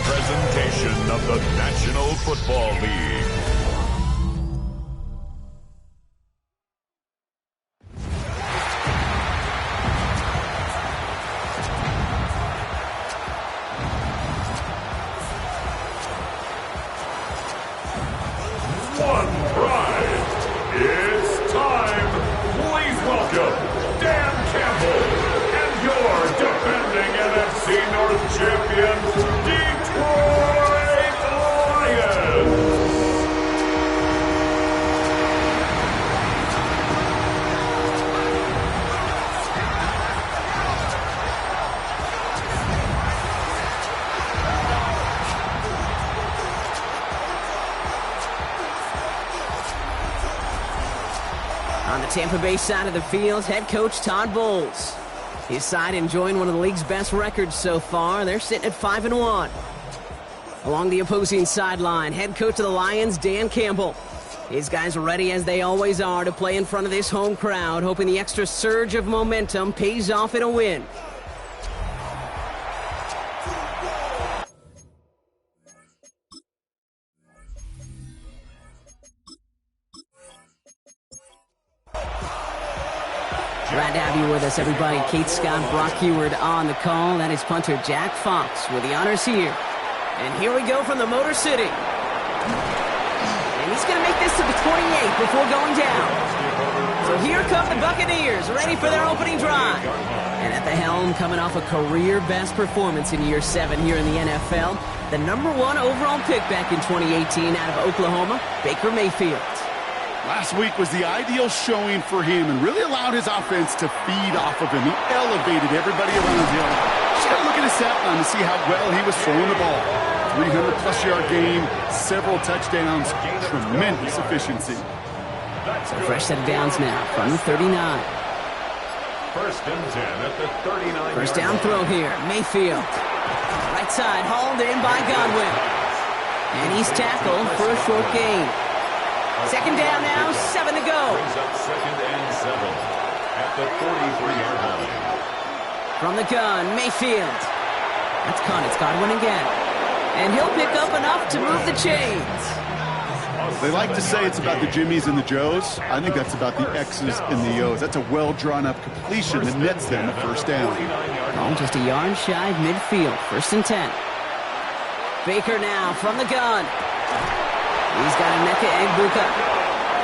presentation of the National Football League. One pride. It's time. Please welcome Dan Campbell and your defending NFC North champion, Detroit Lions. On the Tampa Bay side of the field, head coach Todd Bowles. His side enjoying one of the league's best records so far. They're sitting at 5-1. Along the opposing sideline, head coach of the Lions, Dan Campbell. His guys are ready, as they always are, to play in front of this home crowd, hoping the extra surge of momentum pays off in a win. Glad to have you with us, everybody. Kate Scott, Brock Heward on the call. That is punter Jack Fox with the honors here. And here we go from the Motor City. And he's going to make this to the 28 before going down. So here come the Buccaneers, ready for their opening drive. And at the helm, coming off a career-best performance in year 7 here in the NFL, the #1 overall pick back in 2018 out of Oklahoma, Baker Mayfield. Last week was the ideal showing for him and really allowed his offense to feed off of him. He elevated everybody around him. Just got to look at his stat line to see how well he was throwing the ball. 300-plus yard game, several touchdowns, tremendous efficiency. So fresh set of downs now from the 39. First and 10 at the 39. First down throw here, Mayfield. Right side, hauled in by Godwin. And he's tackled for a short gain. Second down now, 7 to go. Brings up second and 7 at the 43-yard line. From the gun, Mayfield. That's caught. It's Godwin again. And he'll pick up enough to move the chains. They like to say it's about the Jimmies and the Joes. I think that's about the X's and the O's. That's a well-drawn-up completion that nets them the first down. Oh, just a yard shy of midfield. First and 10. Baker now from the gun. He's got a Emeka Egbuka.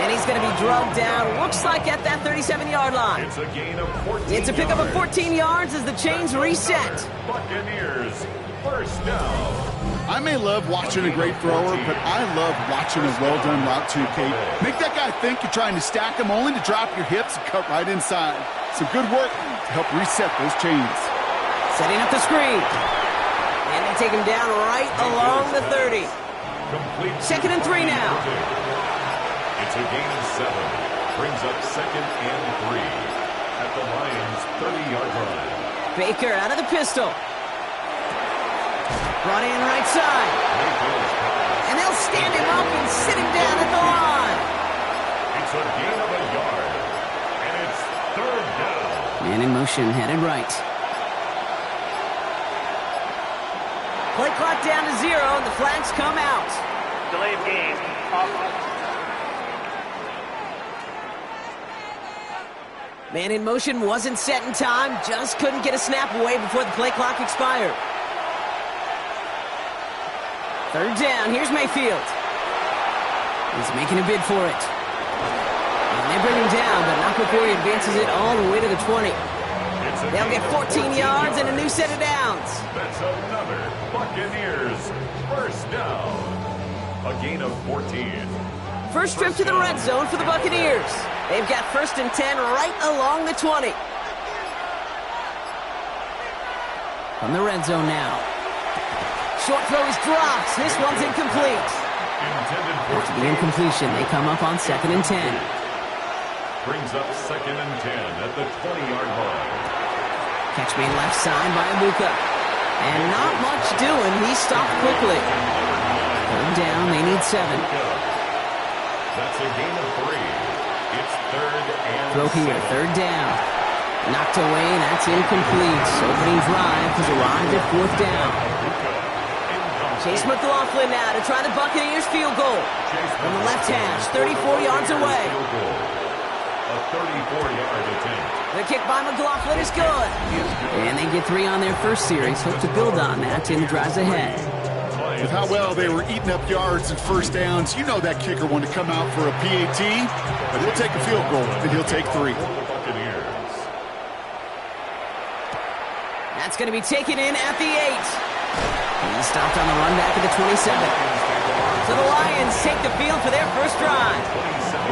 And he's going to be drugged down, looks like at that 37-yard line. It's a gain of 14 It's a pickup of 14 yards as the chains reset. Buccaneers, first down. I may love watching a great thrower, but I love watching a well-done route too, Kate. Make that guy think you're trying to stack him only to drop your hips and cut right inside. Some good work to help reset those chains. Setting up the screen. And they take him down right along the 30. Complete. Second and 3 now. It's a gain of 7. Brings up second and 3 at the Lions' 30-yard line. Baker out of the pistol. Brought in right side. And they'll stand him up and sit him down at the line. It's a gain of a yard. And it's third down. Man in motion, headed right. Play clock down to 0, and the flags come out. Delay of game. Man in motion wasn't set in time, just couldn't get a snap away before the play clock expired. Third down, here's Mayfield. He's making a bid for it. And they bring him down, but not before he advances it all the way to the 20. They'll get 14 yards and a new set of downs. That's another Buccaneers first down. A gain of 14. First trip to the red zone for the Buccaneers. They've got first and 10 right along the 20. From the red zone now. Short throw is dropped. This one's incomplete. After the incompletion, they come up on second and 10. Brings up second and 10 at the 20-yard line. Catch made left side by Egbuka. And not much doing. He stopped quickly. Third down, they need 7. That's a gain of 3. It's third and Throw here, 7. third down. Knocked away, that's incomplete. Opening drive has arrived at 4th down. Chase McLaughlin now to try the Buccaneers field goal. From the left hash, 34 yards away. A 34-yard attempt. The kick by McLaughlin is good. And they get 3 on their first series. Hope to build on that in the drives ahead. With how well they were eating up yards and first downs, you know that kicker wanted to come out for a PAT, but he'll take a field goal, and he'll take 3. That's going to be taken in at the 8. He's stopped on the run back at the 27. So the Lions take the field for their first drive.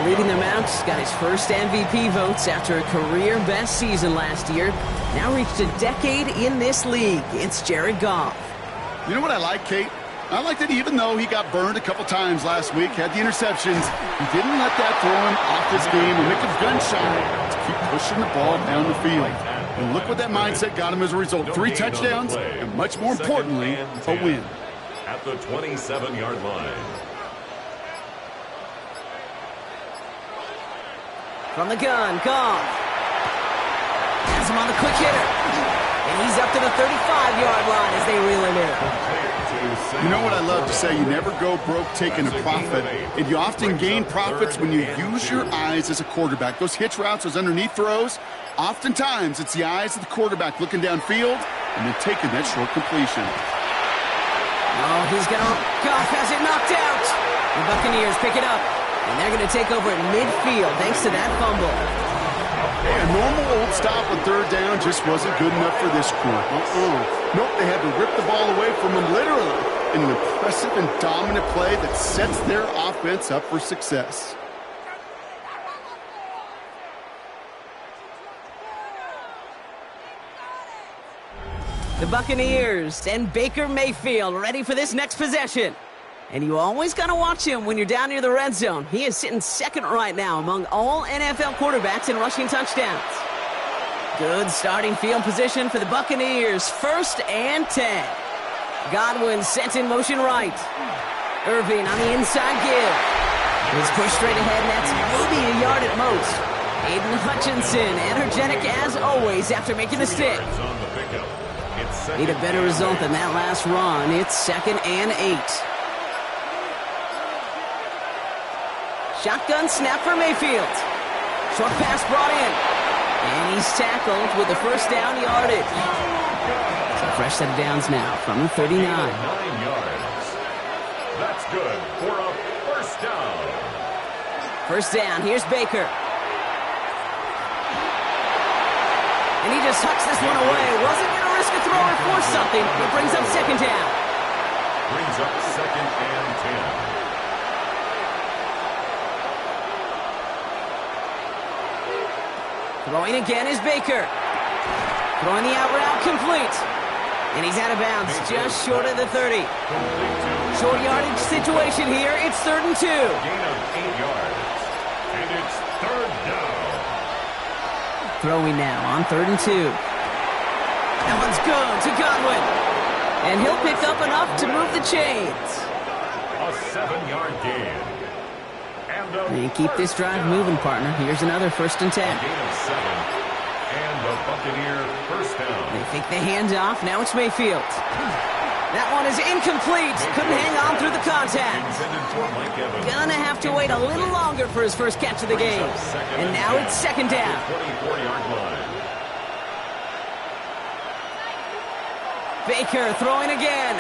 Leading them out, got his first MVP votes after a career-best season last year. Now reached a decade in this league. It's Jared Goff. You know what I like, Kate? I like that even though he got burned a couple times last week, had the interceptions, he didn't let that throw him off his game or make him gun shy to keep pushing the ball down the field. And look what that mindset got him as a result. 3 touchdowns, and much more importantly, a win. At the 27-yard line. From the gun, Goff. Has him on the quick hitter. And he's up to the 35-yard line as they reel him in. You know what I love to say? You never go broke taking a profit. And you often gain profits when you use your eyes as a quarterback. Those hitch routes, those underneath throws, oftentimes it's the eyes of the quarterback looking downfield and then taking that short completion. Oh, Goff has it knocked out. The Buccaneers pick it up. And they're going to take over at midfield thanks to that fumble. A normal old stop on 3rd down just wasn't good enough for this crew. Nope, they had to rip the ball away from them literally in an impressive and dominant play that sets their offense up for success. The Buccaneers and Baker Mayfield ready for this next possession. And you always got to watch him when you're down near the red zone. He is sitting second right now among all NFL quarterbacks in rushing touchdowns. Good starting field position for the Buccaneers. 1st and 10. Godwin sent in motion right. Irving on the inside give. He's pushed straight ahead, and that's maybe a yard at most. Aiden Hutchinson, energetic as always after making the stick. Need a better result than that last run. It's 2nd and 8. Shotgun snap for Mayfield. Short pass brought in. And he's tackled with the first down yardage. So fresh set of downs now from the 39. 9 yards. That's good for a first down. First down, here's Baker. And he just hucks this one away. Wasn't going to risk a throw or force something. It brings up 2nd down. Brings up 2nd and 10. Throwing again is Baker. Throwing the out route complete. And he's out of bounds just short of the 30. Short yardage situation here. It's 3rd and 2. Gain of 8 yards. And it's 3rd down. Throwing now on 3rd and 2. That one's good to Godwin. And he'll pick up enough to move the chains. A 7-yard gain. And keep this drive moving, partner. Here's another 1st and 10. Gain of 7. And the Buccaneer first down. They fake the handoff. Now it's Mayfield. That one is incomplete. Couldn't hang on through the contact. Gonna have to wait a little longer for his first catch of the game. And now it's 2nd down. 24-yard line. Baker throwing again.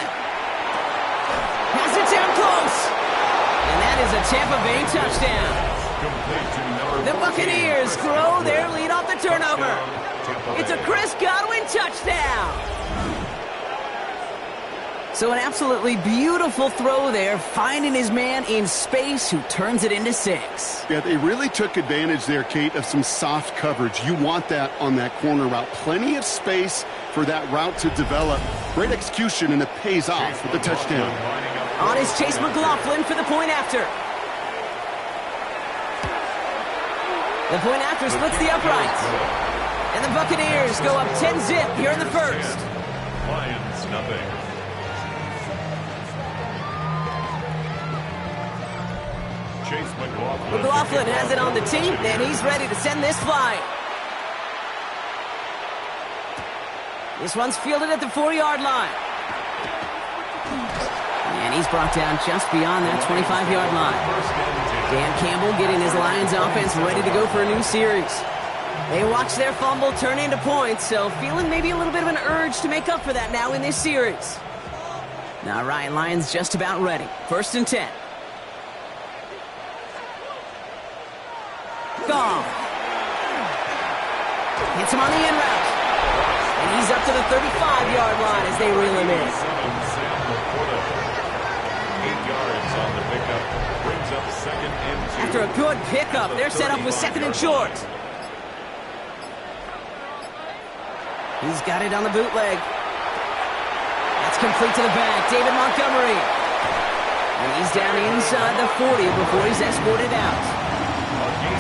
Has it down close. And that is a Tampa Bay touchdown. The Buccaneers grow their lead off the turnover. It's a Chris Godwin touchdown. So an absolutely beautiful throw there, finding his man in space who turns it into 6. Yeah, they really took advantage there, Kate, of some soft coverage. You want that on that corner route. Plenty of space for that route to develop. Great execution, and it pays off with the touchdown. On is Chase McLaughlin for the point after. The point after splits the uprights. And the Buccaneers go up 10-zip here in the first. Lions nothing. Chase McLaughlin has it on the team, and he's ready to send this flying. This one's fielded at the 4-yard line. And he's brought down just beyond that 25-yard line. Dan Campbell getting his Lions offense ready to go for a new series. They watch their fumble turn into points, so feeling maybe a little bit of an urge to make up for that now in this series. All right, Lions just about ready. 1st and 10. Goff. Hits him on the in route. And he's up to the 35-yard line as they reel him in. 8 yards on the pickup. Brings up 2nd and 2. After a good pickup, they're set up with 2nd and short. He's got it on the bootleg. That's complete to the back. David Montgomery. And he's down inside the 40 before he's escorted out.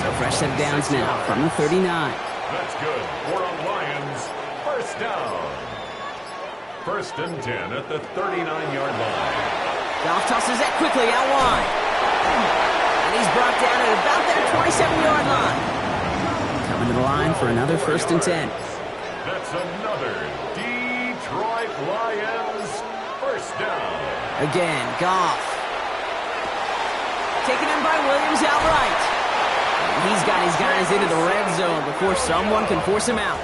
So fresh set of downs now from the 39. That's good. For a Lions. 1st down. 1st and 10 at the 39-yard line. Goff tosses that quickly out wide. And he's brought down at about that 27-yard line. Coming to the line for another 1st and 10. That's another Detroit Lions 1st down. Again, Goff. Taken in by Williams outright. And he's got his guys into the red zone before someone can force him out.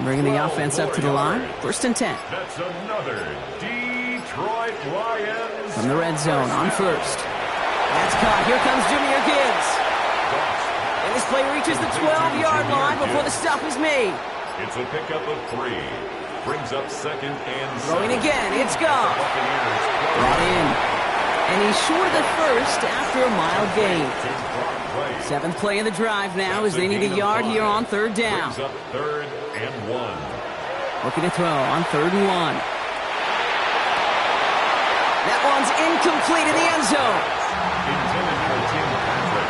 Bringing the offense up to the line. 1st and 10. That's another Detroit Lions. From the red zone on 1st. That's caught. Here comes Jahmyr Gibbs. And this play reaches the 12-yard line before the stop is made. It's a pickup of 3. Brings up 2nd and 7. Throwing again. It's Goff. Brought in. And he's short of the 1st after a mild gain. 7th play of the drive now as they need a yard here on 3rd down. Brings up 3rd and 1. Looking to throw on 3rd and 1. That one's incomplete in the end zone.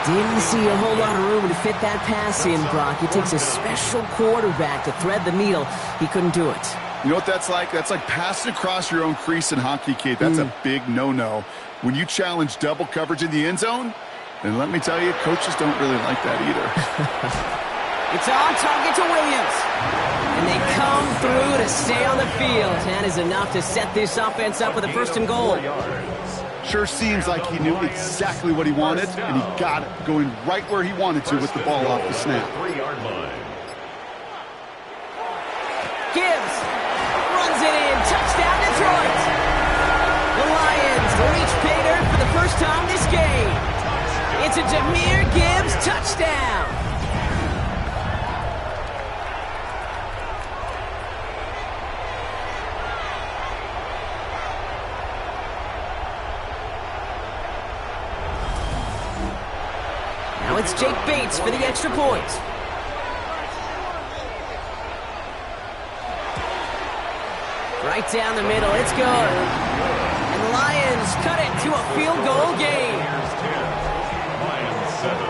Didn't see a whole lot of room to fit that pass in, Brock. It takes a special quarterback to thread the needle. He couldn't do it. You know what that's like? That's like passing across your own crease in hockey, Kate. That's a big no-no. When you challenge double coverage in the end zone, then let me tell you, coaches don't really like that either. It's on target to Williams. And they come through to stay on the field. That is enough to set this offense up with a 1st and goal. Sure seems like he knew exactly what he wanted, and he got it, going right where he wanted to with the ball off the snap. 3-yard line. Gibbs runs it in. Touchdown, Detroit. The Lions reach pay dirt for the first time this game. It's a Jahmyr Gibbs touchdown. Now it's Jake Bates for the extra point. Right down the middle, it's good. And the Lions cut it to a field goal game. Lions 7.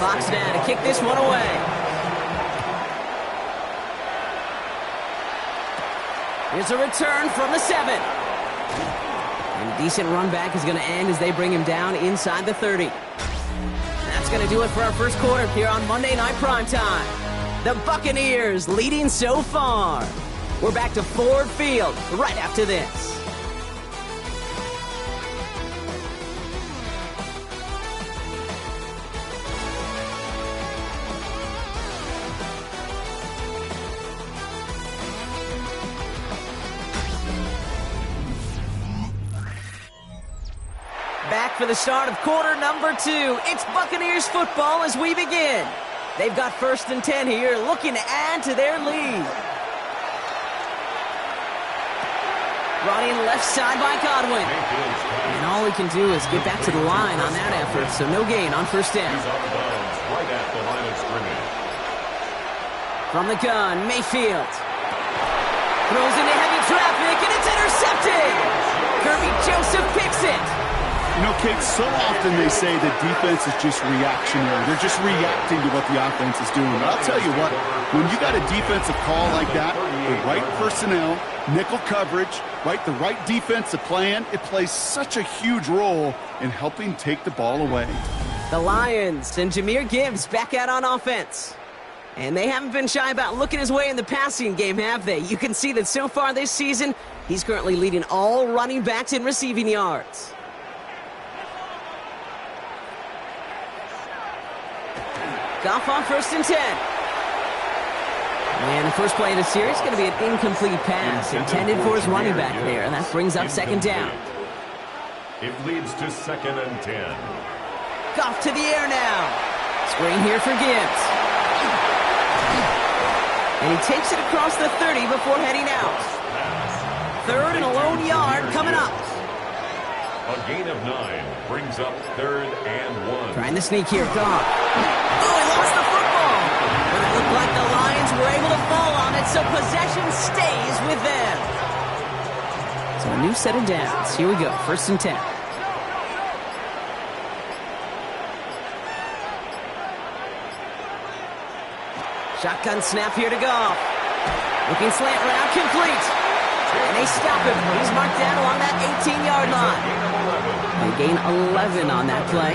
Fox now to kick this one away. Here's a return from the 7. And a decent run back is going to end as they bring him down inside the 30. That's going to do it for our first quarter here on Monday Night Primetime. The Buccaneers leading so far. We're back to Ford Field right after this. Back for the start of quarter number 2. It's Buccaneers football as we begin. They've got 1st and 10 here, looking to add to their lead. Brought in left side by Godwin. And all he can do is get back to the line on that effort, so no gain on 1st down. He's out of bounds right at the line of scrimmage. From the gun, Mayfield. Throws into heavy traffic, and it's intercepted. Kirby Joseph picks it. You know, Kate, so often they say that defense is just reactionary. They're just reacting to what the offense is doing. But I'll tell you what, when you got a defensive call like that, the right personnel, nickel coverage, the right defensive plan, it plays such a huge role in helping take the ball away. The Lions and Jahmyr Gibbs back out on offense. And they haven't been shy about looking his way in the passing game, have they? You can see that so far this season, he's currently leading all running backs in receiving yards. Goff on 1st and 10. And the first play of the series is going to be an incomplete pass intended for his running back there, and that brings up 2nd down. It leads to 2nd and 10. Goff to the air now. Screen here for Gibbs. And he takes it across the 30 before heading out. 3rd and a lone yard coming up. A gain of 9 brings up 3rd and 1. Trying to sneak here, Goff. Oh, he lost the football. But it looked like the Lions were able to fall on it, so possession stays with them. So a new set of downs. Here we go, 1st and 10. Shotgun snap here to Goff. Looking slant route, complete. And they stop him. He's marked down along that 18-yard line. They gain 11 on that play.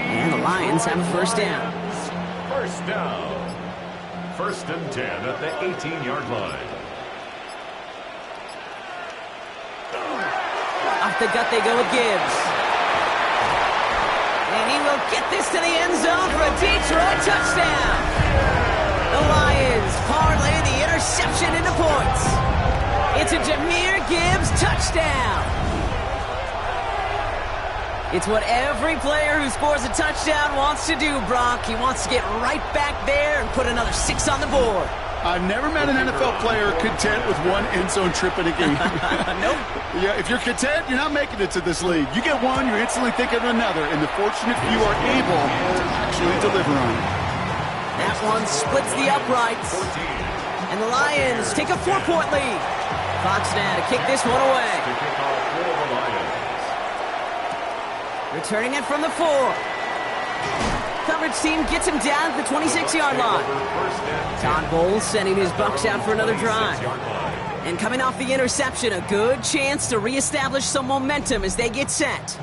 And the Lions have a 1st down. 1st down. 1st and 10 at the 18-yard line. Off the gut they go with Gibbs. And he will get this to the end zone for a Detroit touchdown. The Lions parlay the interception into points. It's a Jahmyr Gibbs touchdown. It's what every player who scores a touchdown wants to do, Brock. He wants to get right back there and put another 6 on the board. I've never met an NFL player content with one end zone trip in a game. Nope. Yeah, if you're content, you're not making it to this league. You get one, you're instantly thinking of another, and the fortunate few are able to actually deliver on it. That one splits the uprights. And the Lions take a 4-point lead. Fox now to kick this one away. Returning it from the 4. Coverage team gets him down at the 26-yard line. Todd Bowles sending his Bucs out for another drive. And coming off the interception, a good chance to reestablish some momentum as they get set.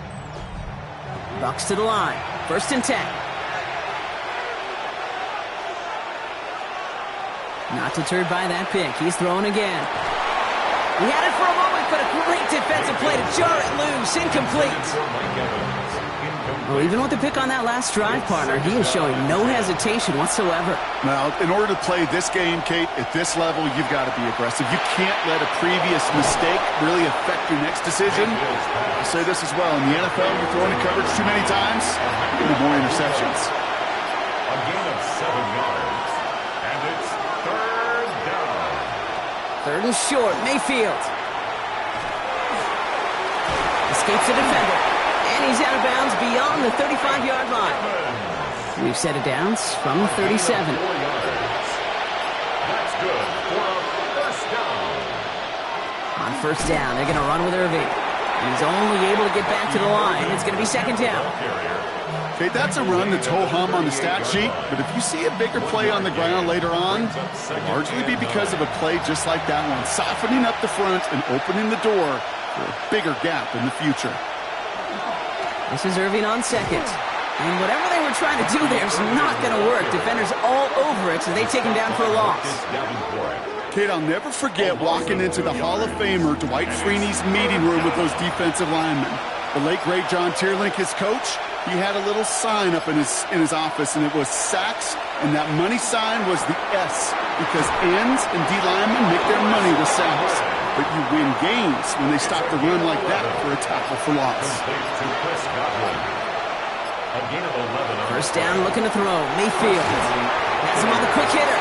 Bucs to the line. 1st and 10. Not deterred by that pick. He's throwing again. He had it for a moment, but a great defensive play to jar it loose. Incomplete. Well, even with the pick on that last drive, partner, he is showing no hesitation whatsoever. Now, in order to play this game, Kate, at this level, you've got to be aggressive. You can't let a previous mistake really affect your next decision. I say this as well. In the NFL, you're throwing in coverage too many times, you're going to more interceptions. A gain of 7 yards. And it's 3rd down. 3rd and short, Mayfield. Escapes the defender. And he's out of bounds beyond the 35-yard line. We've set it downs from 37. That's good for a 1st down. On 1st down, they're going to run with Irving. He's only able to get back to the line. It's going to be 2nd down. Okay, that's a run that's ho-hum on the stat sheet, but if you see a bigger play on the ground later on, it'll largely be because of a play just like that one, softening up the front and opening the door for a bigger gap in the future. This is Irving on 2nd. And whatever they were trying to do there is not going to work. Defenders all over it, so they take him down for a loss. Kate, I'll never forget walking into the Hall of Famer Dwight Freeney's meeting room with those defensive linemen. The late, great John Tierlink, his coach, he had a little sign up in his office, and it was sacks, and that money sign was the S, because ends and D linemen make their money with sacks. But you win games when they stop the run like that for a tackle for loss. A gain of 11. 1st down, looking to throw. Mayfield has him on the quick hitter.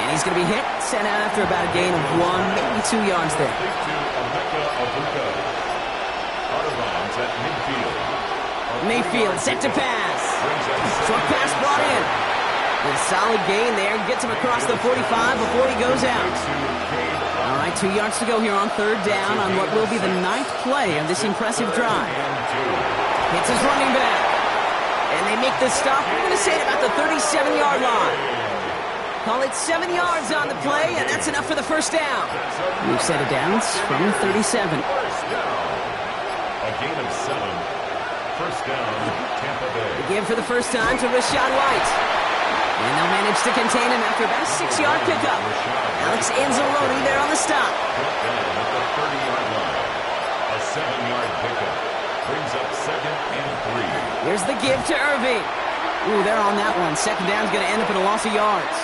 And he's going to be hit, sent out after about a gain of 1, maybe 2 yards there. Mayfield set to pass. Short pass brought in. With a solid gain there, gets him across the 45 before he goes out. All right, 2 yards to go here on 3rd down on what will be the 9th play of this impressive drive. Hits his running back. And they make the stop, we're going to say, at about the 37-yard line. Call it 7 yards on the play, and that's enough for the 1st down. We've set it down from 37. 1st down. A gain of 7. 1st down, Tampa Bay. Again for the first time to Rachaad White. And they'll manage to contain him after about a 6-yard pickup. Alex Anzalone there on the stop. Brought down at the 30-yard line. A 7-yard pickup brings up second and 3. Here's the give to Irving. Ooh, they're on that one. Second down's going to end up in a loss of yards.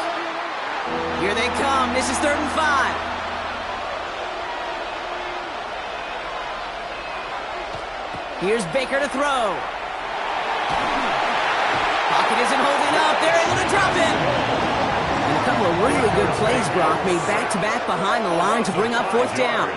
Here they come. This is 3rd and 5. Here's Baker to throw. Pocket isn't holding up. They're able to drop him. And a couple of really good plays, Brock, made back-to-back behind the line to bring up 4th down.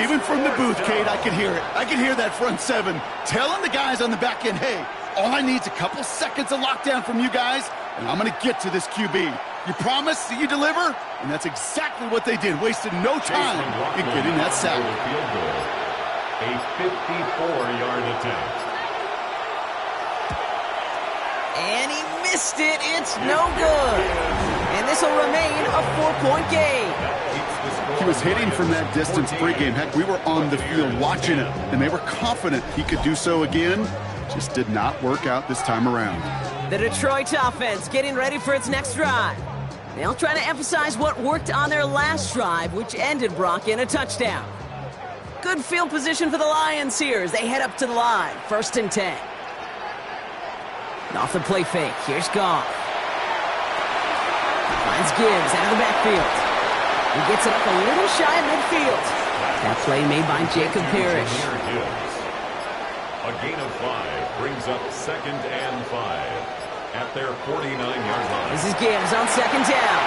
Even from the booth, Kate, I can hear it. I can hear that front 7 telling the guys on the back end, hey, all I need is a couple seconds of lockdown from you guys, and I'm going to get to this QB. You promise that you deliver? And that's exactly what they did. Wasted no time in getting that sack. A 54-yard attempt. And he missed it. It's no good. And this will remain a 4-point game. He was hitting from that distance pregame. Heck, we were on the field watching it, and they were confident he could do so again. Just did not work out this time around. The Detroit offense getting ready for its next drive. They'll try to emphasize what worked on their last drive, which ended, Brock, in a touchdown. Good field position for the Lions here as they head up to the line. 1st and 10. And off the play fake, here's Goff. Finds Gibbs out of the backfield. He gets it up a little shy of midfield. That play made by Jacob Parrish. A gain of 5 brings up 2nd and 5 at their 49-yard line. This is Gibbs on 2nd down.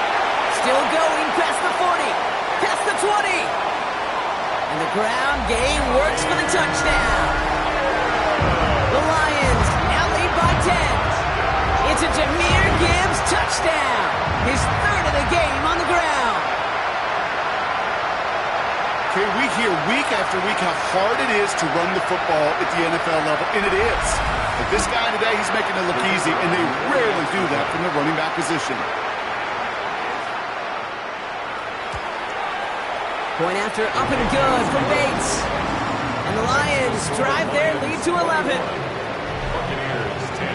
Still going past the 40, past the 20. And the ground game works for the touchdown. The Lions now lead by 10. It's a Jahmyr Gibbs touchdown. His 3rd of the game on the ground. Okay, we hear week after week how hard it is to run the football at the NFL level, and it is. But this guy today, he's making it look easy, and they rarely do that from the running back position. Point after up and good from Bates. And the Lions drive their lead to 11. Buccaneers 10.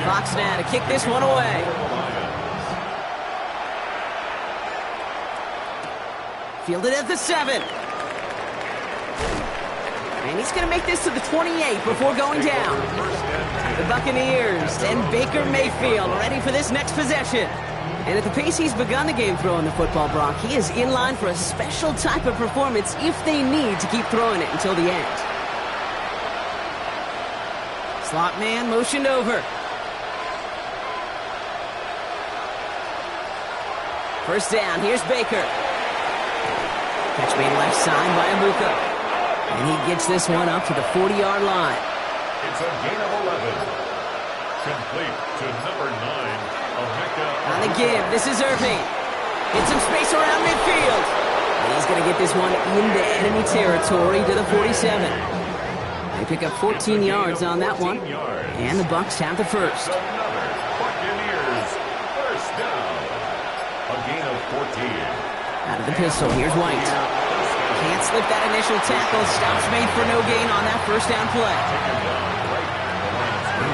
Fox now to kick this one away. Fielded at the 7. And he's going to make this to the 28 before going down. The Buccaneers and Baker Mayfield ready for this next possession. And at the pace he's begun the game throwing the football, Brock, he is in line for a special type of performance if they need to keep throwing it until the end. Slot man motioned over. First down, here's Baker. Catch made left side by Abuka. And he gets this one up to the 40-yard line. It's a gain of 11. Complete to number 9, Emeka. On the give, this is Irving. Get some space around midfield. And he's going to get this one into enemy territory to the 47. They pick up 14 yards on that one. And the Bucs have the first. Another Buccaneers first down. A gain of 14. Out of the pistol, here's White. Can't slip that initial tackle. Stops made for no gain on that first down play.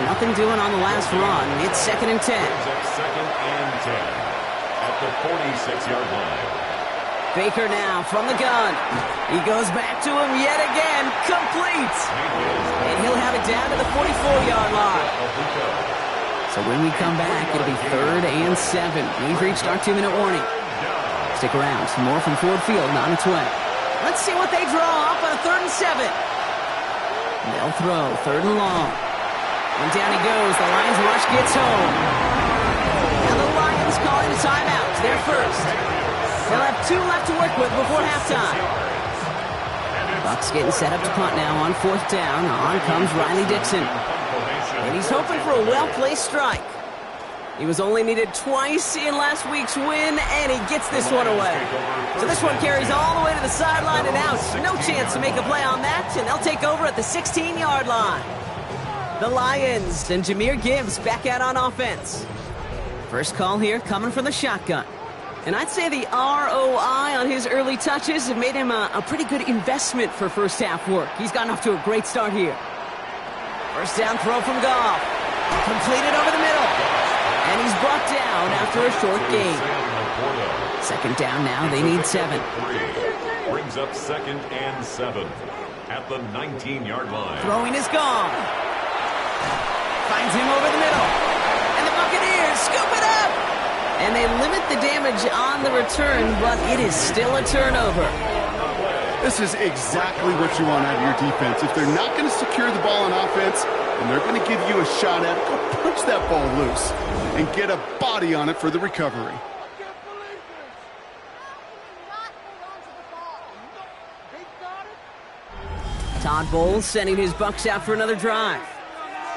Nothing doing on the last run. It's 2nd and 10. Second and 10 at the 46-yard line. Baker now from the gun. He goes back to him yet again. Complete. And he'll have it down to the 44-yard line. So when we come back, it'll be 3rd and 7. We've reached our 2-minute warning. Stick around. Some more from Ford Field on its way. Let's see what they draw up on a 3rd and 7. They'll throw 3rd and long. And down he goes. The Lions rush gets home. Now the Lions calling a timeout. They're first. They'll have 2 left to work with before halftime. Bucs getting set up to punt now on 4th down. On comes Riley Dixon. And he's hoping for a well-placed strike. He was only needed twice in last week's win, and he gets this one away. So this one carries all the way to the sideline and out. No chance to make a play on that, and they'll take over at the 16-yard line. The Lions and Jahmyr Gibbs back out on offense. First call here coming from the shotgun. And I'd say the ROI on his early touches have made him a pretty good investment for first half work. He's gotten off to a great start here. First down throw from Goff. Completed over the middle. And he's brought down after a short gain. Second down now. They need 7. Brings up 2nd and 7 at the 19-yard line. Throwing is gone. Finds him over the middle. And the Buccaneers scoop it up. And they limit the damage on the return, but it is still a turnover. This is exactly what you want out of your defense. If they're not going to secure the ball on offense, and they're going to give you a shot at it, go punch that ball loose and get a body on it for the recovery. Todd Bowles sending his Bucs out for another drive.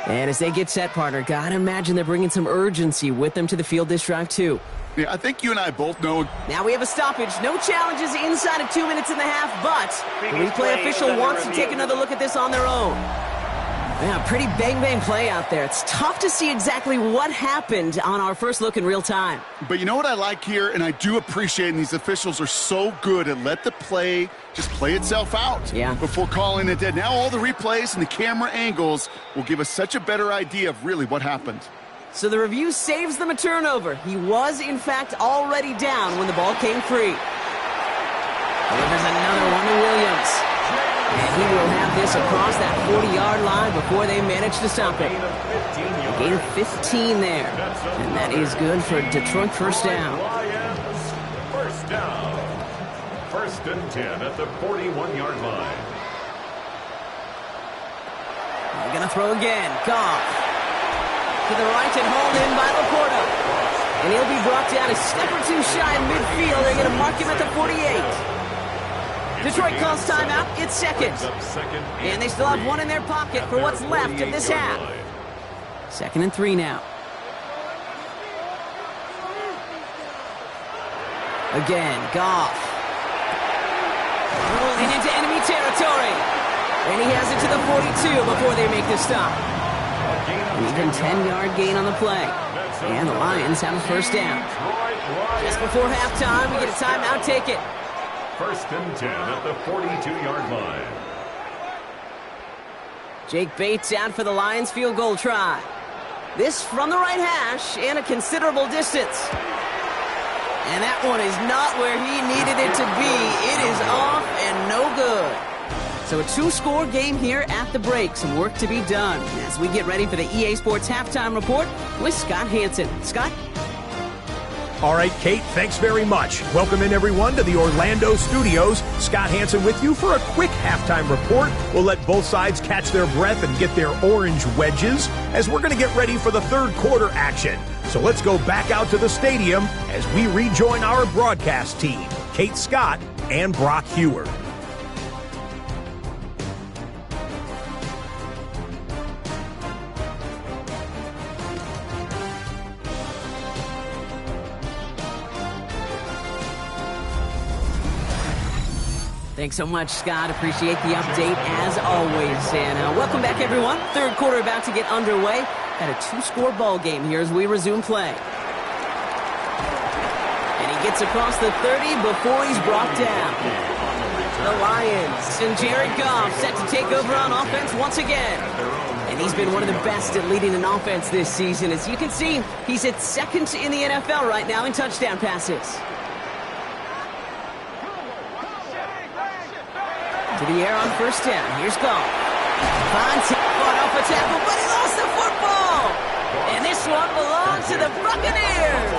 And as they get set, partner, gotta imagine they're bringing some urgency with them to the field this drive, too. Yeah, I think you and I both know. Now we have a stoppage. No challenges inside of 2 minutes and a half, but the replay official wants to take another look at this on their own. Yeah, pretty bang-bang play out there. It's tough to see exactly what happened on our first look in real time. But you know what I like here, and I do appreciate, and these officials are so good at let the play just play itself out before calling it dead. Now all the replays and the camera angles will give us such a better idea of really what happened. So the review saves them a turnover. He was, in fact, already down when the ball came free. Delivers another one to Williams. And he will have this across that 40-yard line before they manage to stop it. A gain of 15 there. And that is good for Detroit first down. First down. 1st and 10 at the 41-yard line. They're going to throw again. Goff. To the right and hauled in by Laporta. And he'll be brought down a step or two shy in midfield. They're going to mark him at the 48. Detroit calls timeout. It's 2nd. And they still have one in their pocket for what's left of this half. 2nd and 3 now. Again, Goff. Rolling into enemy territory. And he has it to the 42 before they make the stop. An even 10-yard gain on the play. And the Lions have a first down. Just before halftime, we get a timeout. Take it. 1st and 10 at the 42-yard line. Jake Bates out for the Lions field goal try. This from the right hash and a considerable distance. And that one is not where he needed it to be. It is off and no good. So a 2-score game here at the break. Some work to be done as we get ready for the EA Sports Halftime Report with Scott Hanson. Scott? All right, Kate, thanks very much. Welcome in, everyone, to the Orlando studios. Scott Hanson with you for a quick halftime report. We'll let both sides catch their breath and get their orange wedges as we're going to get ready for the third quarter action. So let's go back out to the stadium as we rejoin our broadcast team, Kate Scott and Brock Heward. Thanks so much, Scott. Appreciate the update as always. And welcome back, everyone. Third quarter about to get underway. Got a 2-score ball game here as we resume play. And he gets across the 30 before he's brought down. The Lions and Jared Goff set to take over on offense once again. And he's been one of the best at leading an offense this season. As you can see, he's at 2nd in the NFL right now in touchdown passes. To the air on first down. Here's Goff. Finds him. Fought off a tackle, but he lost the football. And this one belongs to the Buccaneers.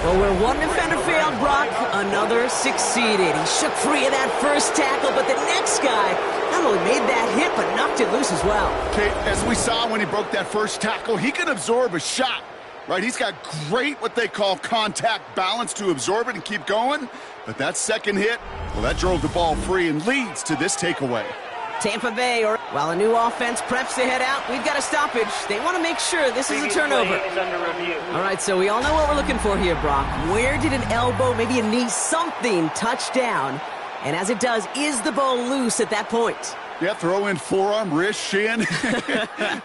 Well, where one defender failed, Brock, another succeeded. He shook free of that first tackle, but the next guy not only made that hit, but knocked it loose as well. Okay, as we saw when he broke that first tackle, he can absorb a shot. Right, he's got great what they call contact balance to absorb it and keep going. But that second hit, well, that drove the ball free and leads to this takeaway. Tampa Bay, while a new offense preps to head out, we've got a stoppage. They want to make sure this is a turnover. All right, so we all know what we're looking for here, Brock. Where did an elbow, maybe a knee, something touch down? And as it does, is the ball loose at that point? Yeah, throw in forearm, wrist, shin.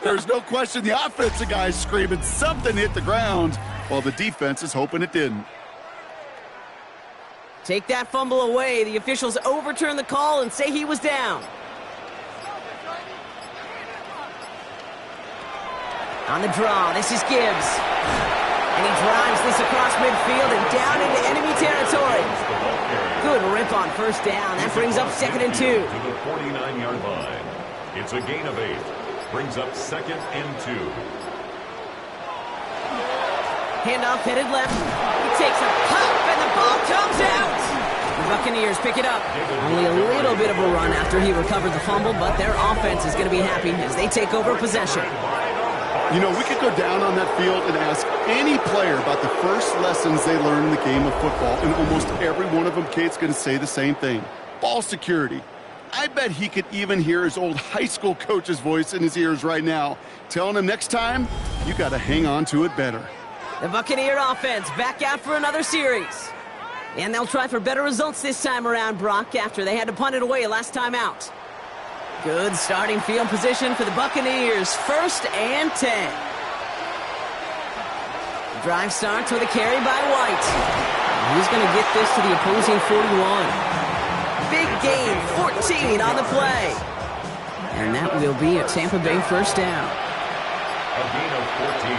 There's no question the offensive guy is screaming something hit the ground while the defense is hoping it didn't. Take that fumble away. The officials overturn the call and say he was down. On the draw, this is Gibbs. And he drives this across midfield and down into enemy territory. Good rip on first down. That brings up 2nd and 2. To the 49-yard line. It's a gain of 8. Brings up 2nd and 2. Handoff headed left. He takes a pop and the ball comes out. The Buccaneers pick it up. Only a little bit of a run after he recovered the fumble, but their offense is going to be happy as they take over possession. You know, we could go down on that field and ask any player about the first lessons they learned in the game of football, and almost every one of them, Kate's going to say the same thing. Ball security. I bet he could even hear his old high school coach's voice in his ears right now, telling him next time, you got to hang on to it better. The Buccaneer offense back out for another series. And they'll try for better results this time around, Brock, after they had to punt it away last time out. Good starting field position for the Buccaneers. 1st and 10. Drive starts with a carry by White. He's going to get this to the opposing 41. Big gain, 14 on the play. And that will be a Tampa Bay first down. A gain of 14.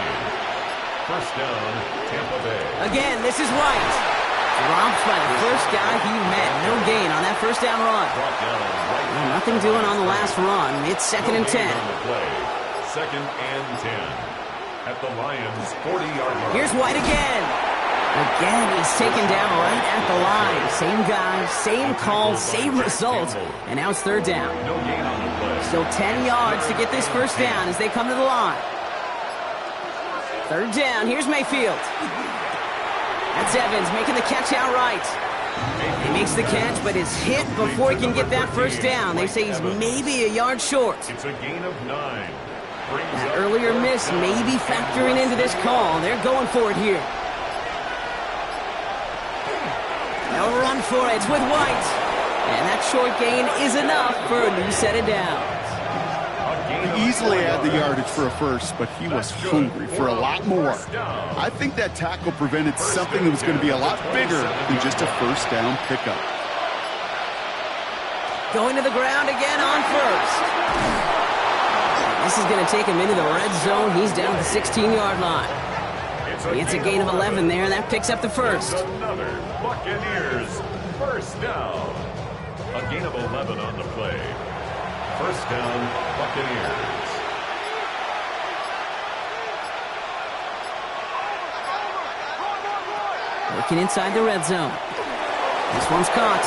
First down, Tampa Bay. Again, this is White. Dropped by the first guy he met. No gain on that first down run. Well, nothing doing on the last run. It's 2nd and 10. On the play. 2nd and 10. At the Lions' 40-yard line. Here's White again. Again, he's taken down right at the line. Same guy, same call, same result. And now it's 3rd down. No gain on the play. Still 10 yards to get this first down as they come to the line. 3rd down. Here's Mayfield. That's Evans making the catch outright. He makes the catch, but is hit before he can get that first down. They say he's maybe a yard short. It's a gain of 9. That earlier miss may be factoring into this call. They're going for it here. They'll run for it with White. And that short gain is enough for a new set of downs. He easily had the yardage for a first, but he was hungry for a lot more. I think that tackle prevented something that was going to be a lot bigger than just a first down pickup. Going to the ground again on first. This is going to take him into the red zone. He's down at the 16-yard line. It's a gain of 11 there. That picks up the first. Another Buccaneers first down. A gain of 11 on the play. First down, Buccaneers. Working inside the red zone. This one's caught.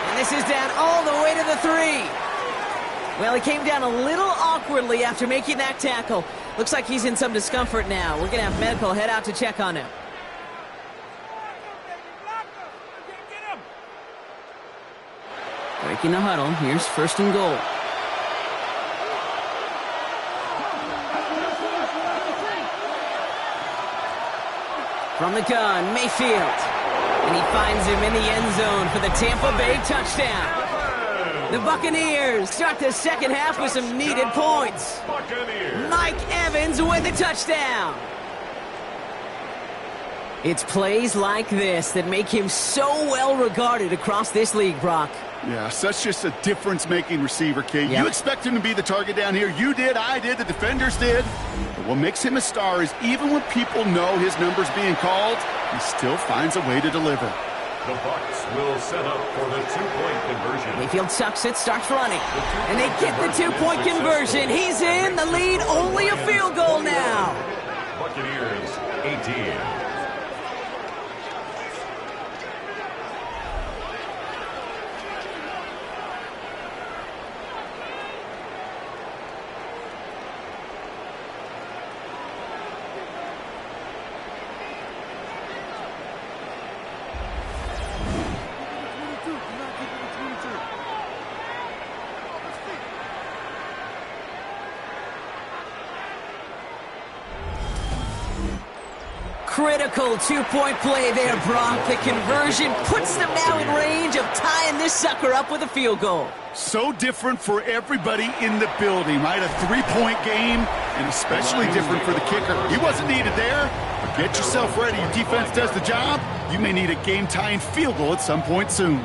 And this is down all the way to the 3. Well, he came down a little awkwardly after making that tackle. Looks like he's in some discomfort now. We're going to have medical head out to check on him. Breaking the huddle. Here's 1st and goal. From the gun, Mayfield. And he finds him in the end zone for the Tampa Bay touchdown. The Buccaneers start the second half with some needed points. Buccaneers. Mike Evans with the touchdown. It's plays like this that make him so well regarded across this league, Brock. Yeah, such just a difference-making receiver, Kate. Yep. You expect him to be the target down here. You did, I did, the defenders did. But what makes him a star is even when people know his number's being called, he still finds a way to deliver. The Bucs will set up for the two-point conversion. Mayfield sucks it, starts running. And they get the two-point conversion. He's in the lead, only a field goal now. Buccaneers 18. Critical two-point play there, Brock. The conversion puts them now in range of tying this sucker up with a field goal. So different for everybody in the building, right? A three-point game, and especially different for the kicker. He wasn't needed there, but Get yourself ready. Your defense does the job. You may need a game-tying field goal at some point soon.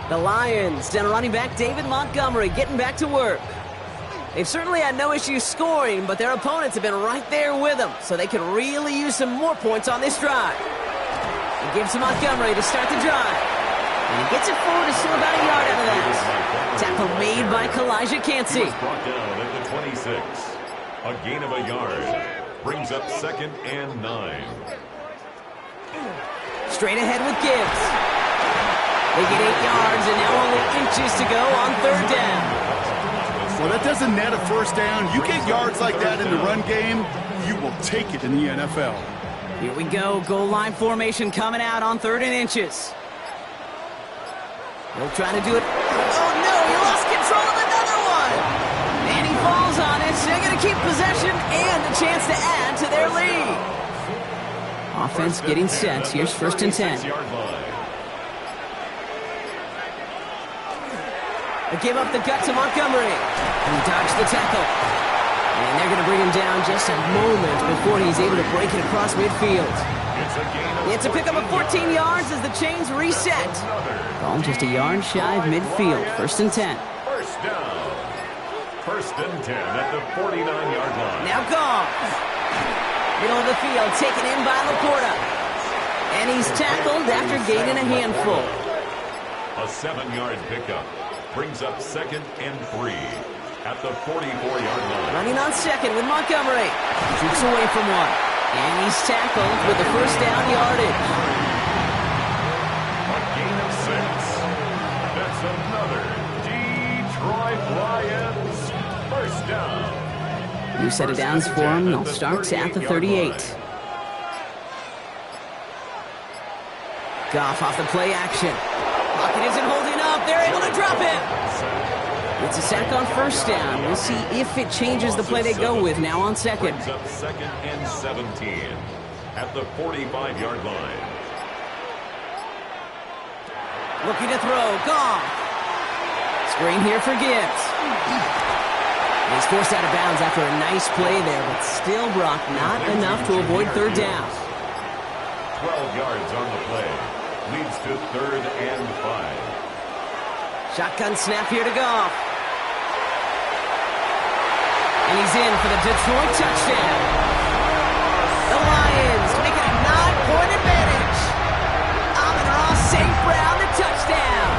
The Lions, down running back David Montgomery, getting back to work. They've certainly had no issues scoring, but their opponents have been right there with them, so they could really use some more points on this drive. He gives to Montgomery to start the drive. And he gets it forward to still about a yard out of that. Tackle made by Kalijah Cansey. He was brought down at the 26. A gain of a yard. Brings up 2nd and 9. Straight ahead with Gibbs. They get 8 yards and now only inches to go on 3rd down. Well, that doesn't net a first down. You get yards like that in the run game, you will take it in the NFL. Here we go. Goal line formation coming out on 3rd and inches. He'll try to do it. Oh, no. He lost control of another one. And he falls on it. So they're going to keep possession and a chance to add to their lead. Offense getting set. Here's 1st and 10. They give up the gut to Montgomery. He dodged the tackle. And they're going to bring him down just a moment before he's able to break it across midfield. It's a pickup of 14 yards as the chains reset. Ball just a yard shy of midfield. 1st and 10. First down. 1st and 10 at the 49-yard line. Now Goff. Middle of the field, taken in by Laporta. And he's tackled after gaining a handful. A 7-yard pickup. Brings up 2nd and 3 at the 44-yard line. Running on 2nd with Montgomery. Shoots away from one. And he's tackled with the 1st down yardage. A gain of 6. That's another Detroit Lions 1st down. New set of downs for him. They'll start at the 38. Goff off the play action. Pocket isn't holding up. They're able to drop it. It's a sack on 1st down. We'll see if it changes the play they go with now on 2nd. Brings up 2nd and 17 at the 45-yard line. Looking to throw. Goff. Screen here for Gibbs. He's forced out of bounds after a nice play there, but still, Brock, not enough to avoid 3rd down. 12 yards on the play. Leads to 3rd and 5. Shotgun snap here to Goff. And he's in for the Detroit touchdown. The Lions make it a 9-point advantage. Amon-Ra St. Brown, the touchdown.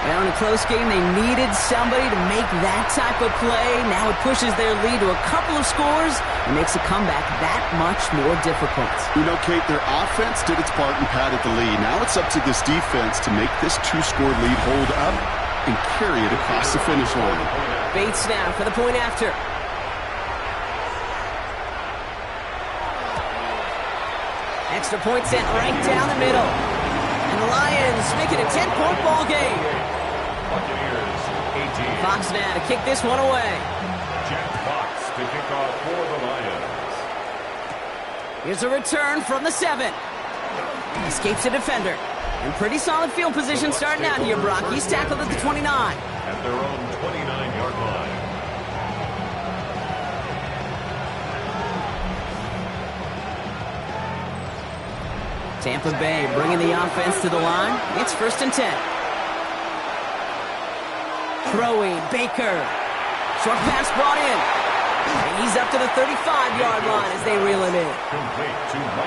Well, in a close game, they needed somebody to make that type of play. Now it pushes their lead to a couple of scores and makes a comeback that much more difficult. You know, Kate, their offense did its part and padded the lead. Now it's up to this defense to make this 2-score lead hold up and carry it across the finish line. Bates now for the point after. Extra point sent right down the middle. And the Lions make it a 10-point ball game. Buccaneers 18. Fox now to kick this one away. Jack Fox to kick off for the Lions. Here's a return from the 7. Escapes a defender. And pretty solid field position starting out here, Brock. He's tackled at the 29. At their own 29-yard line. Tampa Bay bringing the offense to the line. It's 1st and 10. Throwing, Baker. Short pass brought in. And he's up to the 35-yard line as they reel him in.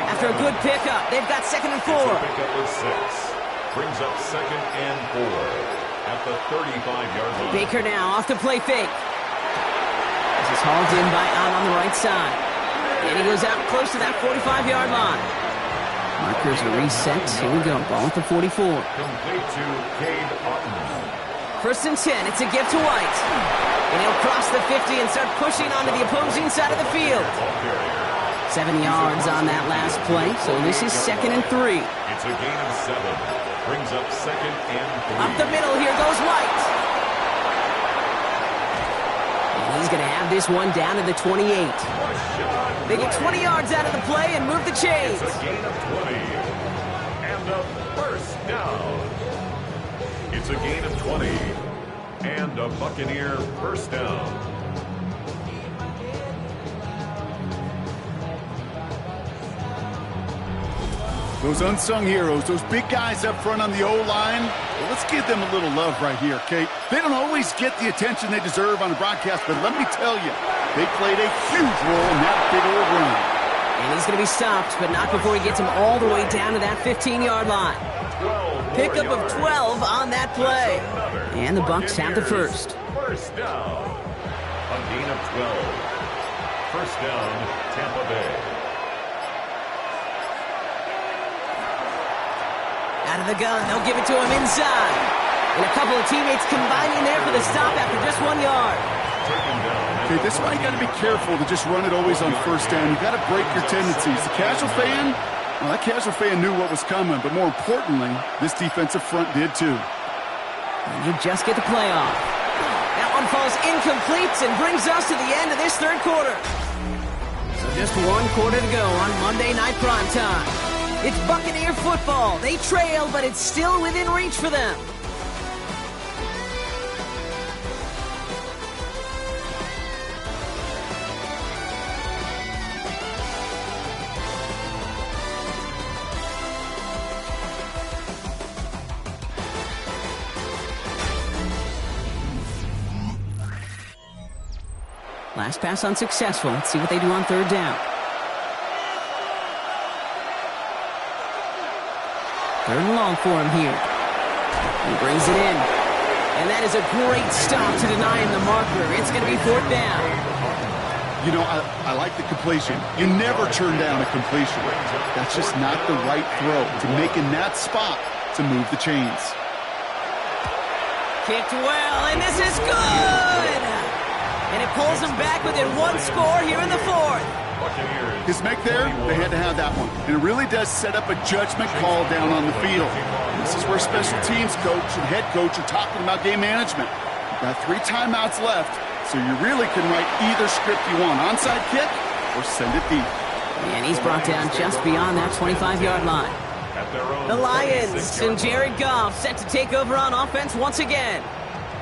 After a good pickup, they've got 2nd and 4. Pickup of 6. Brings up 2nd and 4 at the 35-yard line. Baker now off the play fake. This is hauled in by Allen on the right side. And he goes out close to that 45-yard line. Markers are reset. Here we go. Ball at the 44. Complete to Cade Otton. 1st and 10. It's a gift to White. And he'll cross the 50 and start pushing onto the opposing side of the field. 7 yards on that last play, so this is 2nd and 3. It's a gain of 7. Brings up 2nd and 3. Up the middle, here goes White. And he's going to have this one down to the 28. They get 20 yards out of the play and move the chains. It's a gain of 20. And a 1st down. It's a gain of 20. And a Buccaneer 1st down. Those unsung heroes, those big guys up front on the O-line, well, let's give them a little love right here, Kate. They don't always get the attention they deserve on the broadcast, but let me tell you, they played a huge role in that big old run. And he's going to be stopped, but not before he gets him all the way down to that 15-yard line. Pickup of 12 on that play. And the Bucs have the first. First down. A gain of 12. First down, Tampa Bay. Out of the gun, they'll give it to him inside. And a couple of teammates combining there for the stop after just 1 yard. Okay, this is why you got to be careful to just run it always on first down. You got to break your tendencies. The casual fan, well, that casual fan knew what was coming, but more importantly, this defensive front did too. And you just get the play off. That one falls incomplete and brings us to the end of this third quarter. So just 1 quarter to go on Monday Night Primetime. It's Buccaneer football. They trail, but it's still within reach for them. Last pass unsuccessful. Let's see what they do on third down. Third and long for him here. He brings it in. And that is a great stop to deny him the marker. It's going to be fourth down. You know, I like the completion. You never turn down a completion. That's just not the right throw to make in that spot to move the chains. Kicked well, and this is good! And it pulls them back within 1 score here in the fourth. His make there, they had to have that one. And it really does set up a judgment call down on the field. This is where special teams coach and head coach are talking about game management. You've got 3 timeouts left, so you really can write either script you want. Onside kick or send it deep. And he's brought down just beyond that 25-yard line. The Lions and Jared Goff set to take over on offense once again.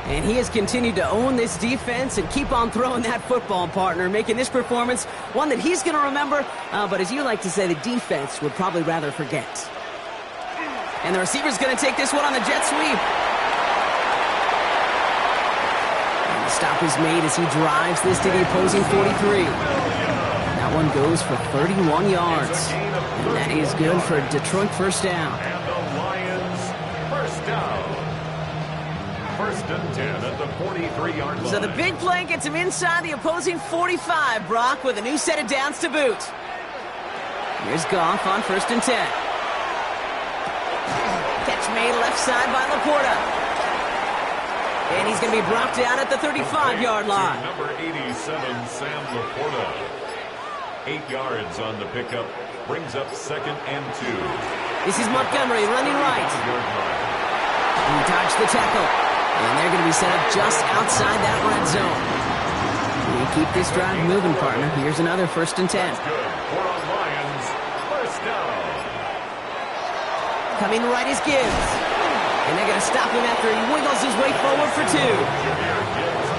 And he has continued to own this defense and keep on throwing that football, partner, making this performance one that he's going to remember, but as you like to say, the defense would probably rather forget. And the receiver's going to take this one on the jet sweep. And the stop is made as he drives this to the opposing 43. That one goes for 31 yards. And that is good for a Detroit first down. And the Lions first down. First and 10 at the 43-yard line. So the big play gets him inside the opposing 45, Brock, with a new set of downs to boot. Here's Goff on first and 10. Catch made left side by Laporta. And he's going to be brought down at the 35-yard line. Number 87, Sam Laporta. 8 yards on the pickup. Brings up second and 2. This is Montgomery running right. He dodged the tackle. And they're going to be set up just outside that red zone. We keep this drive moving, partner. Here's another first and 10. That's good. For the Lions, first down. Coming right is Gibbs. And they're going to stop him after he wiggles his way forward for 2.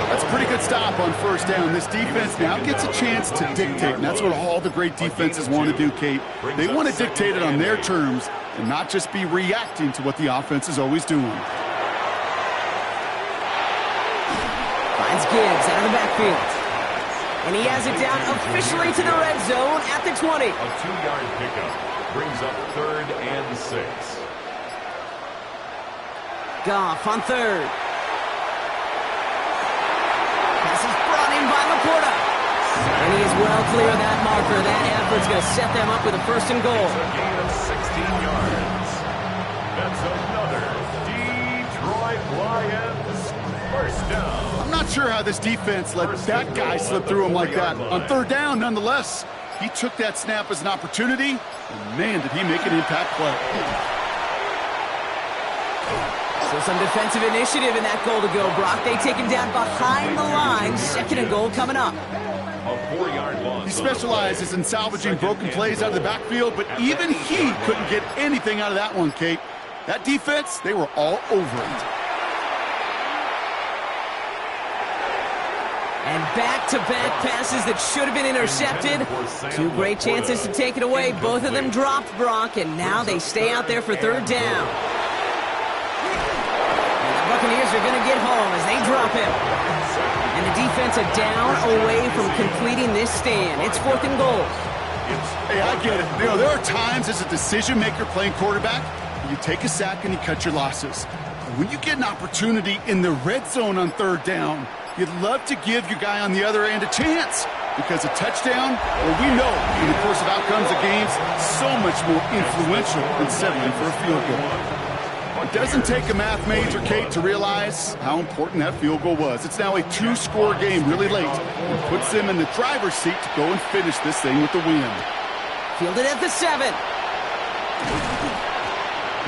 That's a pretty good stop on first down. This defense now gets a chance to dictate, and that's what all the great defenses want to do, Kate. They want to dictate it on their terms and not just be reacting to what the offense is always doing. Finds Gibbs out of the backfield. And he has it down officially to the red zone at the 20. A 2-yard pickup brings up third and 6. Goff on third. Pass is brought in by Laporta. And he is well clear of that marker. That effort's going to set them up with a first and goal. It's a gain of 16 yards. That's another Detroit Lions first down. I'm not sure how this defense let that guy slip through him like that. On third down, nonetheless, he took that snap as an opportunity, and man, did he make an impact play. So some defensive initiative in that goal to go, Brock. They take him down behind the line. Second and goal coming up. A 4-yard loss. He specializes in salvaging broken plays out of the backfield, but even he couldn't get anything out of that one, Kate. That defense, they were all over it. And back-to-back passes that should have been intercepted. Two great chances to take it away. Both of them dropped, Brock, and now they stay out there for third down. And the Buccaneers are going to get home as they drop him. And the defense a down away from completing this stand. It's 4th and goal. Hey, I get it. You know, there are times as a decision-maker playing quarterback, you take a sack and you cut your losses. And when you get an opportunity in the red zone on third down, you'd love to give your guy on the other end a chance, because a touchdown, well, we know in the course of outcomes of games, so much more influential than settling for a field goal. It doesn't take a math major, Kate, to realize how important that field goal was. It's now a 2-score game really late, and puts them in the driver's seat to go and finish this thing with the win. Fielded at the 7.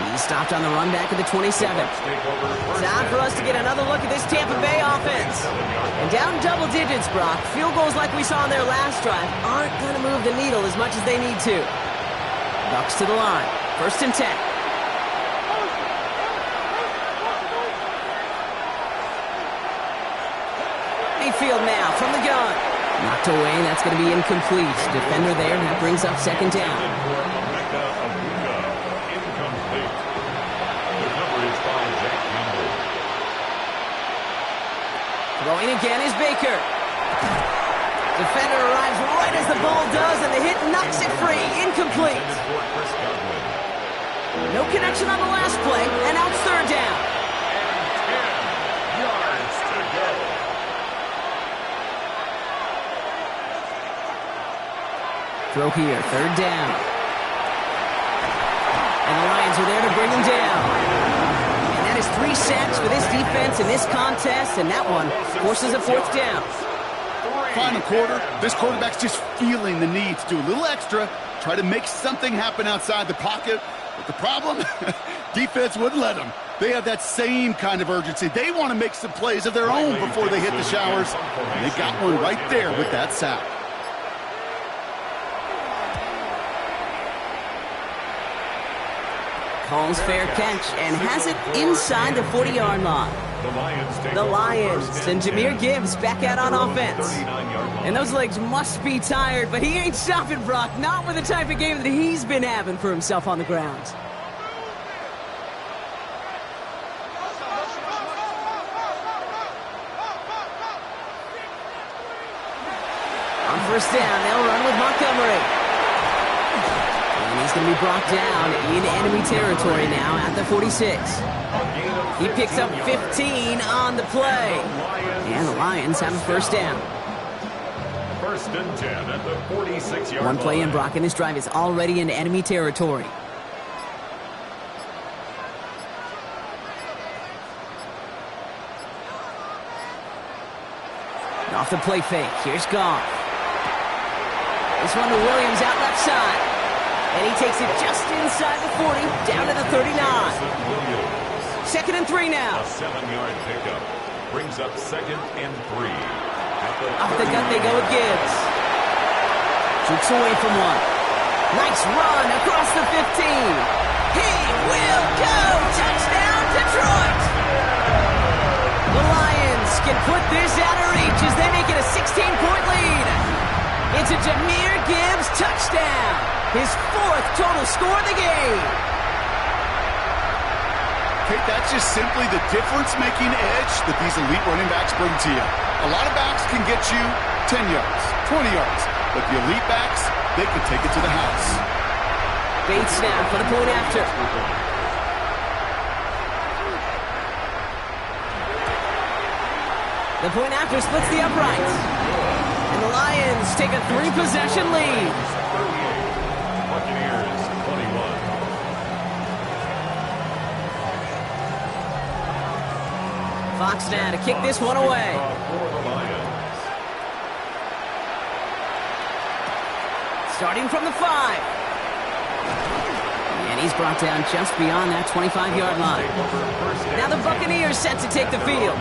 He's stopped on the run back at the 27. Time for us to get another look at this Tampa Bay offense. And down double digits, Brock. Field goals like we saw on their last drive aren't going to move the needle as much as they need to. Bucks to the line. 1st and 10. Mayfield now from the gun. Knocked away. That's going to be incomplete. Defender there. That brings up 2nd down. Throwing again is Baker. Defender arrives right as the ball does, and the hit knocks it free. Incomplete. No connection on the last play, and now it's 3rd down. 10 yards to go. Throw here, 3rd down. And the Lions are there to bring him down. And that is 3 sacks for this defense in this contest, and that one forces a 4th down. Final quarter, this quarterback's just feeling the need to do a little extra, try to make something happen outside the pocket. But the problem, defense wouldn't let them. They have that same kind of urgency. They want to make some plays of their own before they hit the showers. And they got one right there with that sack. Calls fair catch and has it inside the 40-yard line. The Lions and Jahmyr Gibbs back out on offense. And those legs must be tired, but he ain't stopping, Brock. Not with the type of game that he's been having for himself on the ground. On 1st down, they'll run with Montgomery. And he's going to be brought down in enemy territory now at the 46. He picks up 15 on the play. And the Lions have a 1st down. 1st and 10 at the 46-yard line. One play in, Brock, and this drive is already in enemy territory. Off the play fake. Here's Goff. This one to Williams out left side. And he takes it just inside the 40, down to the 39. 2nd and 3 now. A 7-yard pickup brings up 2nd and 3. Off the gut they go with Gibbs. Jukes away from one. Nice run across the 15. He will go. Touchdown, Detroit. The Lions can put this out of reach as they make it a 16-point lead. It's a Jahmyr Gibbs touchdown. His 4th total score of the game. Kate, that's just simply the difference-making edge that these elite running backs bring to you. A lot of backs can get you 10 yards, 20 yards, but the elite backs, they can take it to the house. Bait snap for the point after. The point after splits the uprights. And the Lions take a 3-possession lead. 38, Buccaneers 21. Fox now to kick this one away. Starting from the 5. And he's brought down just beyond that 25-yard line. Now the Buccaneers set to take the field.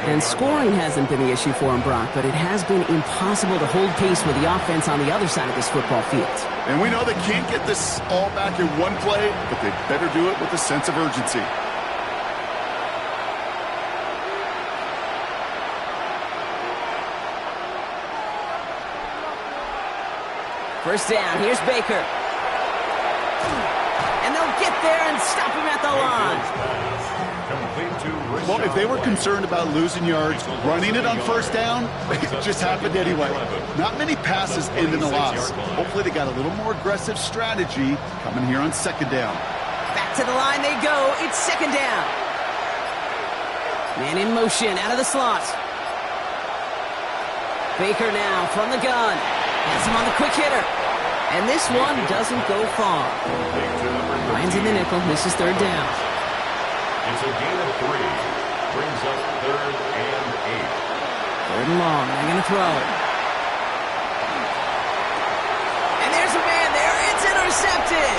And scoring hasn't been the issue for him, Brock, but it has been impossible to hold pace with the offense on the other side of this football field. And we know they can't get this all back in one play, but they better do it with a sense of urgency. First down, here's Baker. And they'll get there and stop him at the line. Well, if they were concerned about losing yards, running it on first down, it just happened anyway. Not many passes end in a loss. Hopefully they got a little more aggressive strategy coming here on second down. Back to the line they go. It's second down. Man in motion out of the slot. Baker now from the gun. Has him on the quick hitter. And this one doesn't go far. Lions in the nickel. This is third down. It's a gain of 3. Brings up 3rd and 8. Third and long. They're going to throw. And there's a man there. It's intercepted.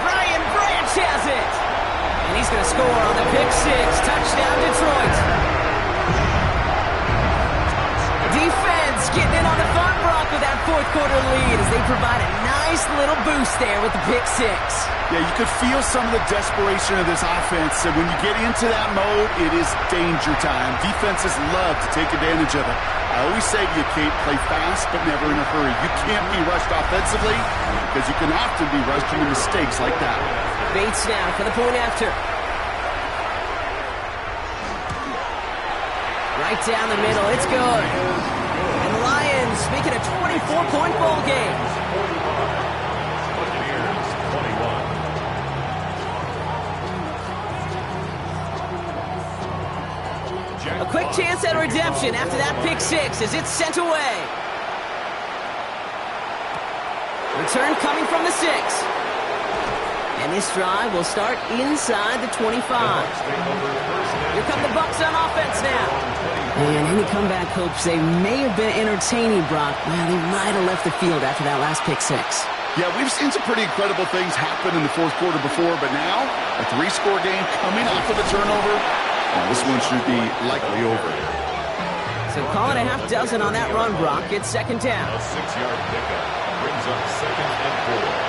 Brian Branch has it. And he's going to score on the pick six. Touchdown, Detroit. Defense getting in on the fun, Brock, with that fourth quarter lead as they provide a nice little boost there with the pick six. Yeah, you could feel some of the desperation of this offense, and when you get into that mode, it is danger time. Defenses love to take advantage of it. I always say to you, Kate, play fast but never in a hurry. You can't be rushed offensively because you can often be rushed into mistakes like that. Bates now for the point after. Right down the middle, it's good. And the Lions make it a 24-point ball game. Buccaneers 21. A quick chance at redemption after that pick six as it's sent away. Return coming from the 6. And this drive will start inside the 25. Here come the Bucs on offense now. And any comeback hopes they may have been entertaining, Brock. Well, they might have left the field after that last pick six. Yeah, we've seen some pretty incredible things happen in the fourth quarter before, but now a 3-score game coming off of a turnover. Well, this one should be likely over. So call it a half dozen on that run, Brock. It's second down. A 6-yard pickup brings up 2nd and 4.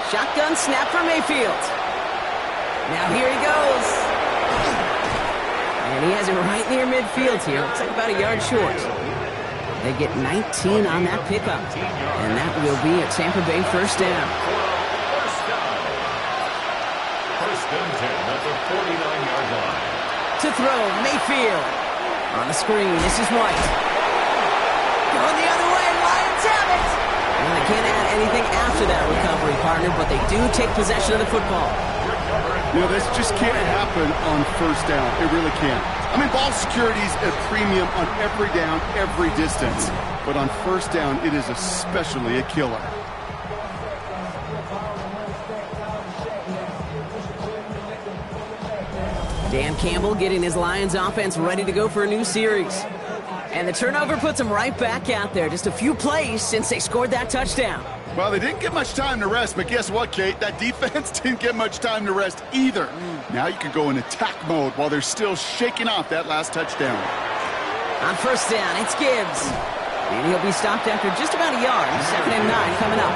Shotgun snap for Mayfield. Now here he goes. And he has it right near midfield here. Looks like about a yard short. They get 19 on that pickup. And that will be a Tampa Bay first down. First and 10 at the 49-yard line. To throw, Mayfield. On the screen, this is White. Going the other way, Lions have it. Well, they can't add anything after that recovery, partner, but they do take possession of the football. You know, this just can't happen on first down. It really can't. I mean, ball security is a premium on every down, every distance. But on first down, it is especially a killer. Dan Campbell getting his Lions offense ready to go for a new series. And the turnover puts them right back out there. Just a few plays since they scored that touchdown. Well, they didn't get much time to rest, but guess what, Kate? That defense didn't get much time to rest either. Now you can go in attack mode while they're still shaking off that last touchdown. On first down, it's Gibbs. And he'll be stopped after just about a yard. 2nd and 9 coming up.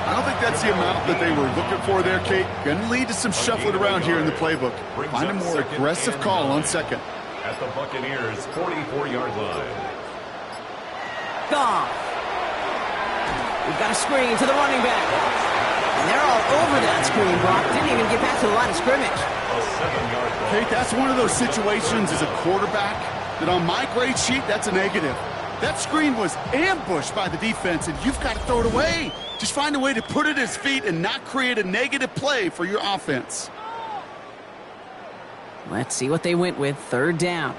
I don't think that's the amount that they were looking for there, Kate. Going to lead to some shuffling around here in the playbook. Find a more aggressive call on second. At the Buccaneers' 44-yard line. Goff. We've got a screen to the running back. And they're all over that screen, Brock. Didn't even get back to the line of scrimmage. A 7-yard ball. Kate, that's one of those situations as a quarterback that on my grade sheet, that's a negative. That screen was ambushed by the defense, and you've got to throw it away. Just find a way to put it at his feet and not create a negative play for your offense. Let's see what they went with. Third down.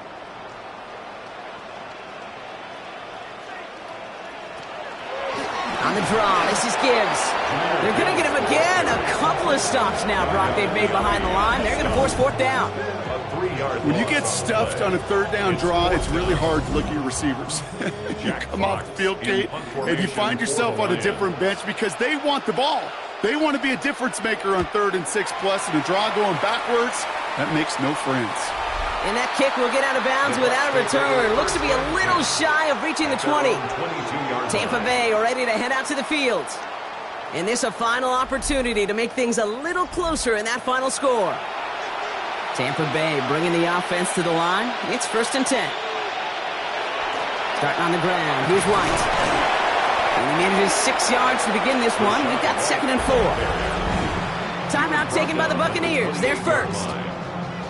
On the draw, this is Gibbs. They're going to get him again. A couple of stops now, Brock, they've made behind the line. They're going to force fourth down. When you get stuffed on a third down draw, it's really hard to look at your receivers. You come off the field, Kate, and you find yourself on a different bench because they want the ball. They want to be a difference maker on 3rd and 6 plus, and a draw going backwards, that makes no friends. And that kick will get out of bounds without a return. Looks to be a little shy of reaching the 20. Tampa Bay ready to head out to the field. And this a final opportunity to make things a little closer in that final score. Tampa Bay bringing the offense to the line. It's 1st and 10. Starting on the ground, here's White. And he manages 6 yards to begin this one. We've got 2nd and 4. Timeout taken by the Buccaneers. They're first,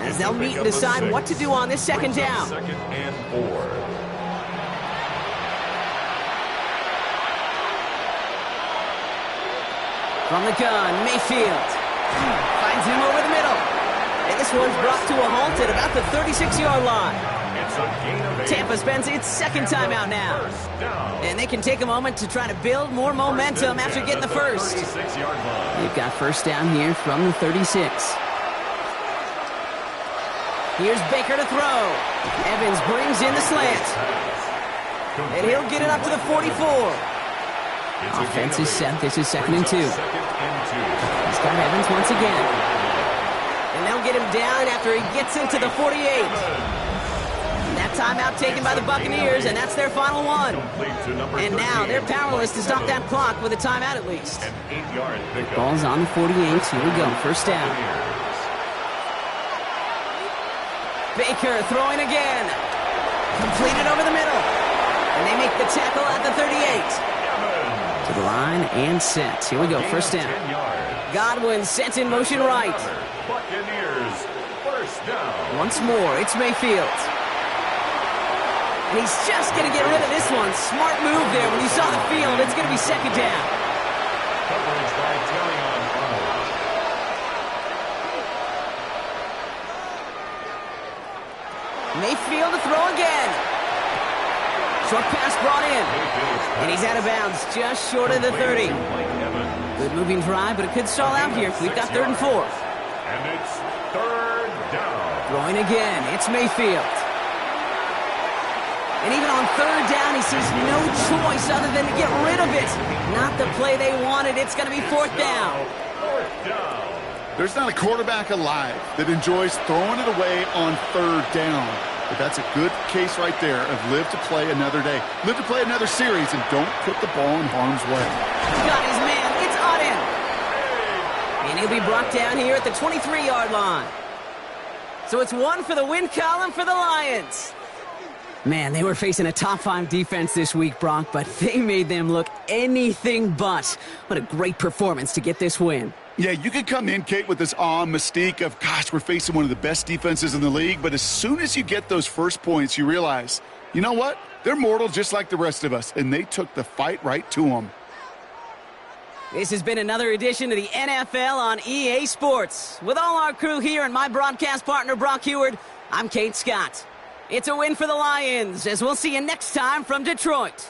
as they'll meet and decide what to do on this 2nd down. 2nd and 4. From the gun, Mayfield finds him over the middle. And this one's brought to a halt at about the 36-yard line. It's a gain of 8. Tampa spends its 2nd timeout now. First down. And they can take a moment to try to build more momentum after getting the first. 36-yard line. They've got first down here from the 36. Here's Baker to throw. Evans brings in the slant. And he'll get it up to the 44. Offense is set. This is 2nd and 2. He's got Evans once again. And they'll get him down after he gets into the 48. That timeout taken by the Buccaneers, and that's their final one. And now they're powerless to stop that clock with a timeout at least. An 8-yard pickup. Ball's on the 48. Here we go. First down. Baker throwing again. Completed over the middle. And they make the tackle at the 38. To the line and set. Here we go. First down. Godwin sent in motion right. Buccaneers, first down. Once more, it's Mayfield. And he's just going to get rid of this one. Smart move there. When you saw the field, it's going to be 2nd down. Coverage by Terrion Arnold. Mayfield to throw again. Short pass brought in. And he's out of bounds just short of the 30. Good moving drive, but it could stall out here. We've got 3rd and 4. And it's 3rd down. Throwing again. It's Mayfield. And even on 3rd down, he sees no choice other than to get rid of it. Not the play they wanted. It's going to be 4th down. 4th down. There's not a quarterback alive that enjoys throwing it away on 3rd down. But that's a good case right there of live to play another day. Live to play another series and don't put the ball in harm's way. Got his man. It's Auden. And he'll be brought down here at the 23-yard line. So it's 1 for the win column for the Lions. Man, they were facing a top 5 defense this week, Brock, but they made them look anything but. What a great performance to get this win. Yeah, you could come in, Kate, with this awe and mystique of, gosh, we're facing one of the best defenses in the league, but as soon as you get those first points, you realize, you know what? They're mortal just like the rest of us, and they took the fight right to them. This has been another edition of the NFL on EA Sports. With all our crew here and my broadcast partner, Brock Heward, I'm Kate Scott. It's a win for the Lions, as we'll see you next time from Detroit.